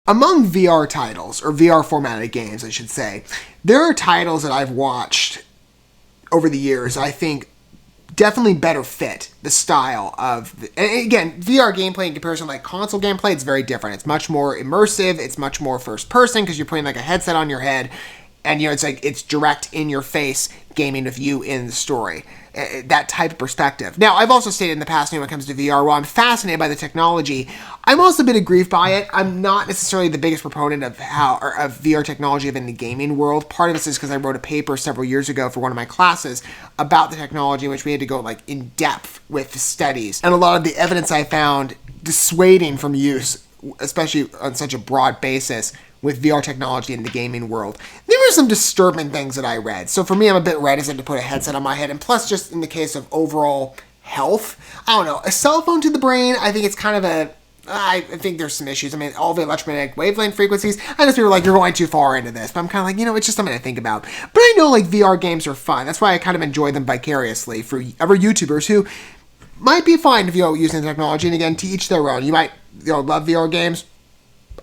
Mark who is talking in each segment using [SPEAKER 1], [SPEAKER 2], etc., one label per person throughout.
[SPEAKER 1] Among VR titles, or VR formatted games, I should say, there are titles that I've watched over the years I think definitely better fit the style of... And again, VR gameplay in comparison to like console gameplay, it's very different. It's much more immersive. It's much more first person because you're putting like a headset on your head. And, you know, it's like it's direct in your face gaming with you in the story. That type of perspective. Now, I've also stated in the past, when it comes to VR, while I'm fascinated by the technology, I'm also a bit aggrieved by it. I'm not necessarily the biggest proponent of VR technology in the gaming world. Part of this is because I wrote a paper several years ago for one of my classes about the technology, in which we had to go like in depth with the studies. And a lot of the evidence I found dissuading from use, especially on such a broad basis, with VR technology in the gaming world. There were some disturbing things that I read. So for me, I'm a bit reticent to put a headset on my head. And plus, just in the case of overall health, I don't know. A cell phone to the brain, I think it's kind of I think there's some issues. I mean, all the electromagnetic wavelength frequencies, I just feel like you're going too far into this. But I'm kind of like, you know, it's just something to think about. But I know, like, VR games are fun. That's why I kind of enjoy them vicariously for other YouTubers who might be fine if you're using technology. And again, to each their own. You might, love VR games.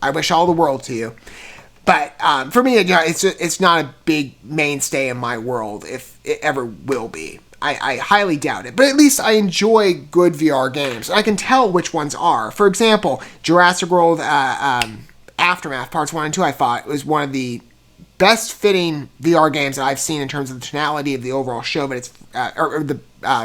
[SPEAKER 1] I wish all the world to you. But for me, it's not a big mainstay in my world, if it ever will be. I highly doubt it. But at least I enjoy good VR games. I can tell which ones are. For example, Jurassic World Aftermath Parts 1 and 2, I thought, was one of the best fitting VR games that I've seen in terms of the tonality of the overall show, but it's or the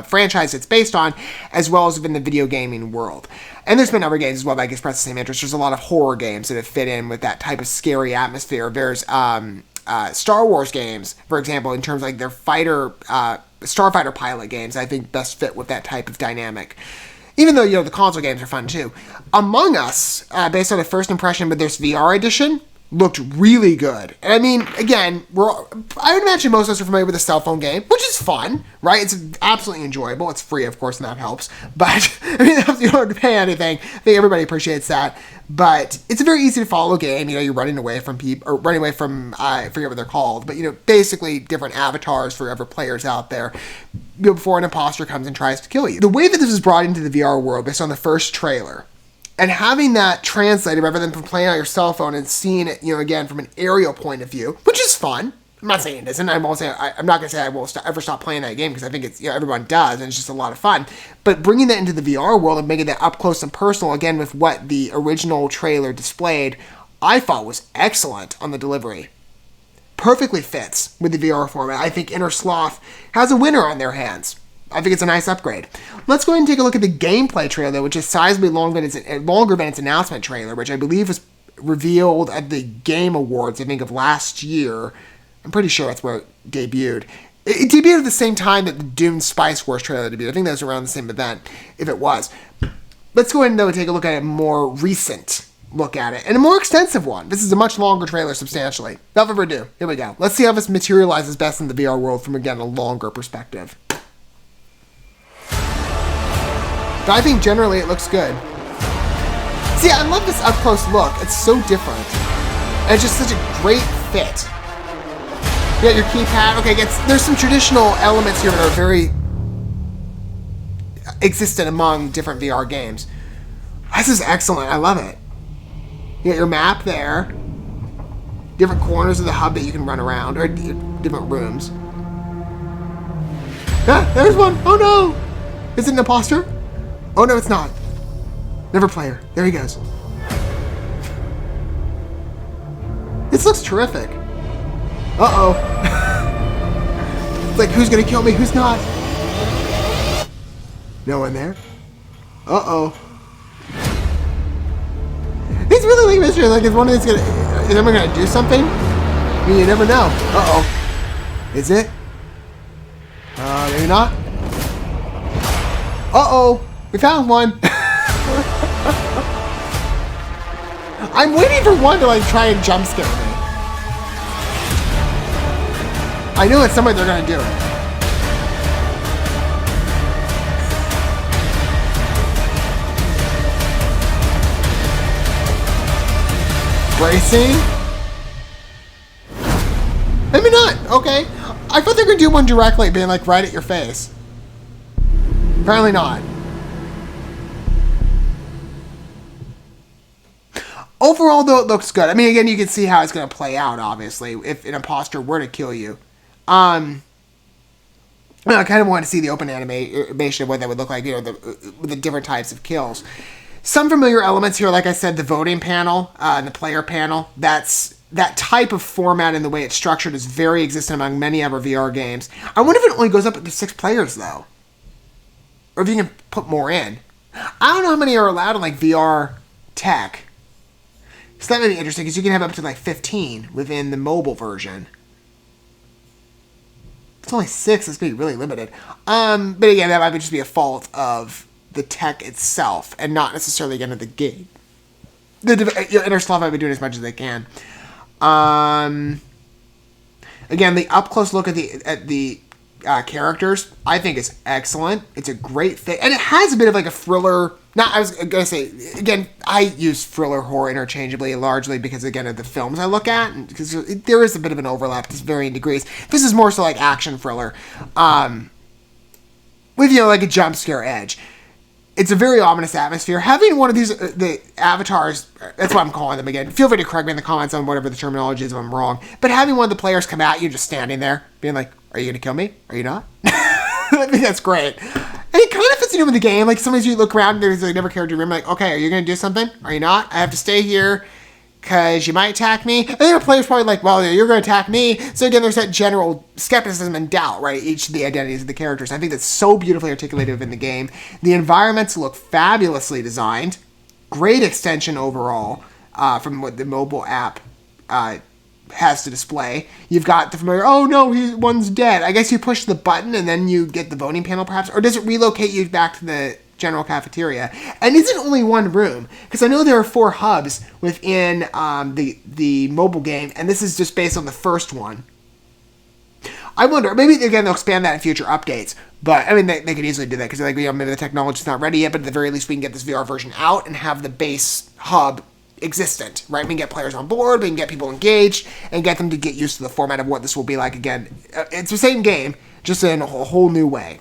[SPEAKER 1] franchise it's based on, as well as within the video gaming world. And there's been other games as well that I guess express the same interest. There's a lot of horror games that have fit in with that type of scary atmosphere. There's Star Wars games, for example, in terms of like their starfighter pilot games, I think best fit with that type of dynamic. Even though, the console games are fun too. Among Us, based on the first impression with this VR edition, looked really good. And I mean, again, I would imagine most of us are familiar with the cell phone game, which is fun, right? It's absolutely enjoyable. It's free, of course, and that helps. But, I mean, you don't have to pay anything. I think everybody appreciates that. But it's a very easy to follow game. You're running away from people, or running away from, I forget what they're called, but, basically different avatars for other players out there before an imposter comes and tries to kill you. The way that this is brought into the VR world based on the first trailer, and having that translated rather than from playing on your cell phone and seeing it, again, from an aerial point of view, which is fun. I'm not saying it isn't. I'm not going to say I will ever stop playing that game because I think it's, everyone does and it's just a lot of fun. But bringing that into the VR world and making that up close and personal, again, with what the original trailer displayed, I thought was excellent on the delivery. Perfectly fits with the VR format. I think Inner Sloth has a winner on their hands. I think it's a nice upgrade. Let's go ahead and take a look at the gameplay trailer, which is sizably longer than its announcement trailer, which I believe was revealed at the Game Awards, I think, of last year. I'm pretty sure that's where it debuted. It debuted at the same time that the Dune Spice Wars trailer debuted. I think that was around the same event, if it was. Let's go ahead and, though, take a look at a more recent look at it, and a more extensive one. This is a much longer trailer, substantially. Without further ado, here we go. Let's see how this materializes best in the VR world from, again, a longer perspective. But I think generally it looks good. See, I love this up-close look. It's so different. And it's just such a great fit. You got your keypad. Okay, there's some traditional elements here that are very existent among different VR games. This is excellent. I love it. You got your map there. Different corners of the hub that you can run around, or different rooms. Ah, there's one. Oh no! Is it an imposter? Oh no, it's not. Never player. There he goes. This looks terrific. Uh-oh. It's like, who's gonna kill me? Who's not? No one there? Uh-oh. It's really like mystery. Like, is everyone gonna do something? I mean, you never know. Uh-oh. Is it? Maybe not. Uh-oh. We found one. I'm waiting for one to try and jump scare me. I know at some point they're gonna do it. Bracing? Maybe not. Okay. I thought they were gonna do one directly, being right at your face. Apparently not. Overall, though, it looks good. I mean, again, you can see how it's going to play out, obviously, if an imposter were to kill you. I kind of want to see the open animation of what that would look like, with the different types of kills. Some familiar elements here, like I said, the voting panel and the player panel. That type of format and the way it's structured is very existent among many other VR games. I wonder if it only goes up to 6 players, though. Or if you can put more in. I don't know how many are allowed in, VR tech. So that may be interesting, because you can have up to, 15 within the mobile version. It's only 6, it's going to be really limited. But again, that might just be a fault of the tech itself, and not necessarily, again, of the game. Interslot might be doing as much as they can. Again, the up-close look at the characters, I think, is excellent. It's a great fit, and it has a bit of a thriller. I was gonna say, again, I use thriller horror interchangeably, largely because, again, of the films I look at, and because there is a bit of an overlap to varying degrees. This is more so action thriller, with a jump scare edge. It's a very ominous atmosphere. Having one of these, the avatars, that's what I'm calling them again. Feel free to correct me in the comments on whatever the terminology is if I'm wrong. But having one of the players come at you just standing there, being like, are you going to kill me? Are you not? I think that's great. And it kind of fits in with the game. Sometimes you look around and there's another character in the room, okay, are you going to do something? Are you not? I have to stay here because you might attack me. And then the player's probably well, you're going to attack me. So again, there's that general skepticism and doubt, right? Each of the identities of the characters. I think that's so beautifully articulated within the game. The environments look fabulously designed. Great extension overall from what the mobile app has to display. You've got the familiar, oh no, one's dead. I guess you push the button and then you get the voting panel perhaps, or does it relocate you back to the general cafeteria? And is it only one room? Because I know there are 4 hubs within the mobile game, and this is just based on the first one. I wonder, maybe again they'll expand that in future updates, but I mean they could easily do that because maybe the technology's not ready yet, but at the very least we can get this VR version out and have the base hub existent, right? We can get players on board, we can get people engaged, and get them to get used to the format of what this will be like again. It's the same game, just in a whole new way.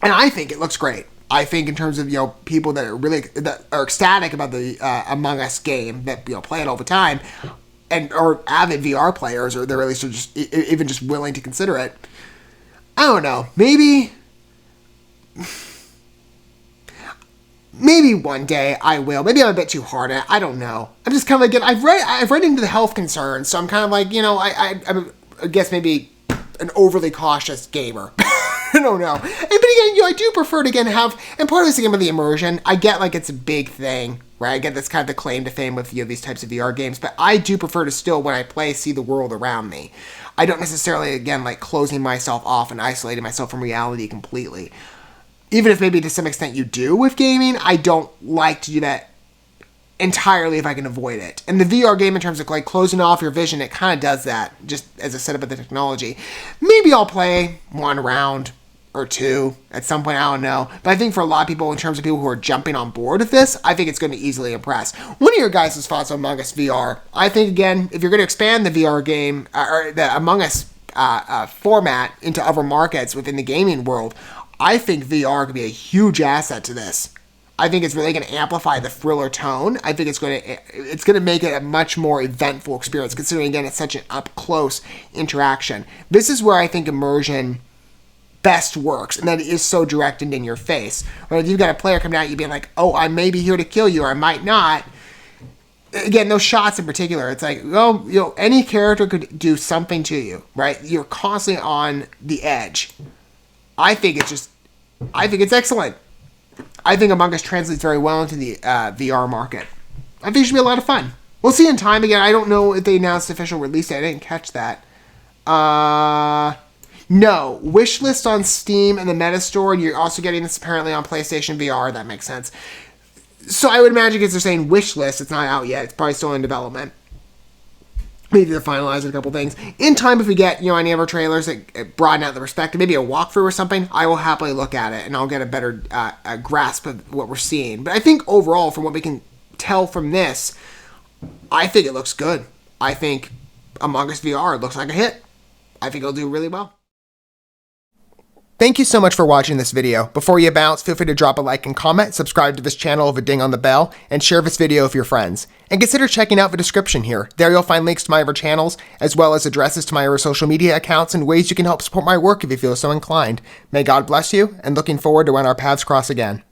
[SPEAKER 1] And I think it looks great. I think in terms of, people that are ecstatic about the Among Us game, that, play it all the time, or avid VR players, or they're at least just even just willing to consider it. I don't know. Maybe one day I will. Maybe I'm a bit too hard at it. I don't know. I'm just kind of again, I've read into the health concerns, so I'm kind of I guess maybe an overly cautious gamer. I don't know. But again, I do prefer to again have, and part of this again with the immersion, I get it's a big thing, right? I get that's kind of the claim to fame with these types of VR games, but I do prefer to still, when I play, see the world around me. I don't necessarily, again, closing myself off and isolating myself from reality completely. Even if maybe to some extent you do with gaming, I don't like to do that entirely if I can avoid it. And the VR game, in terms of closing off your vision, it kind of does that, just as a setup of the technology. Maybe I'll play 1 round or 2 at some point, I don't know. But I think for a lot of people, in terms of people who are jumping on board with this, I think it's going to easily impress. One of your guys' thoughts on Among Us VR, I think, again, if you're going to expand the VR game, or the Among Us format into other markets within the gaming world, I think VR could be a huge asset to this. I think it's really going to amplify the thriller tone. I think it's going to make it a much more eventful experience, considering, again, it's such an up-close interaction. This is where I think immersion best works, and that it is so direct and in your face. Or if you've got a player coming at you being like, oh, I may be here to kill you, or I might not. Again, those shots in particular, it's any character could do something to you, right? You're constantly on the edge. I think it's excellent. I think Among Us translates very well into the VR market. I think it should be a lot of fun. We'll see in time. Again, I don't know if they announced the official release date. I didn't catch that. No. Wishlist on Steam and the Meta Store, and you're also getting this apparently on PlayStation VR. That makes sense. So I would imagine because they're saying wishlist, it's not out yet. It's probably still in development. Maybe they're finalizing a couple things. In time, if we get, any other trailers that broaden out the perspective, maybe a walkthrough or something, I will happily look at it and I'll get a better grasp of what we're seeing. But I think overall, from what we can tell from this, I think it looks good. I think Among Us VR looks like a hit. I think it'll do really well. Thank you so much for watching this video. Before you bounce, feel free to drop a like and comment, subscribe to this channel with a ding on the bell, and share this video with your friends. And consider checking out the description here. There you'll find links to my other channels, as well as addresses to my other social media accounts and ways you can help support my work if you feel so inclined. May God bless you, and looking forward to when our paths cross again.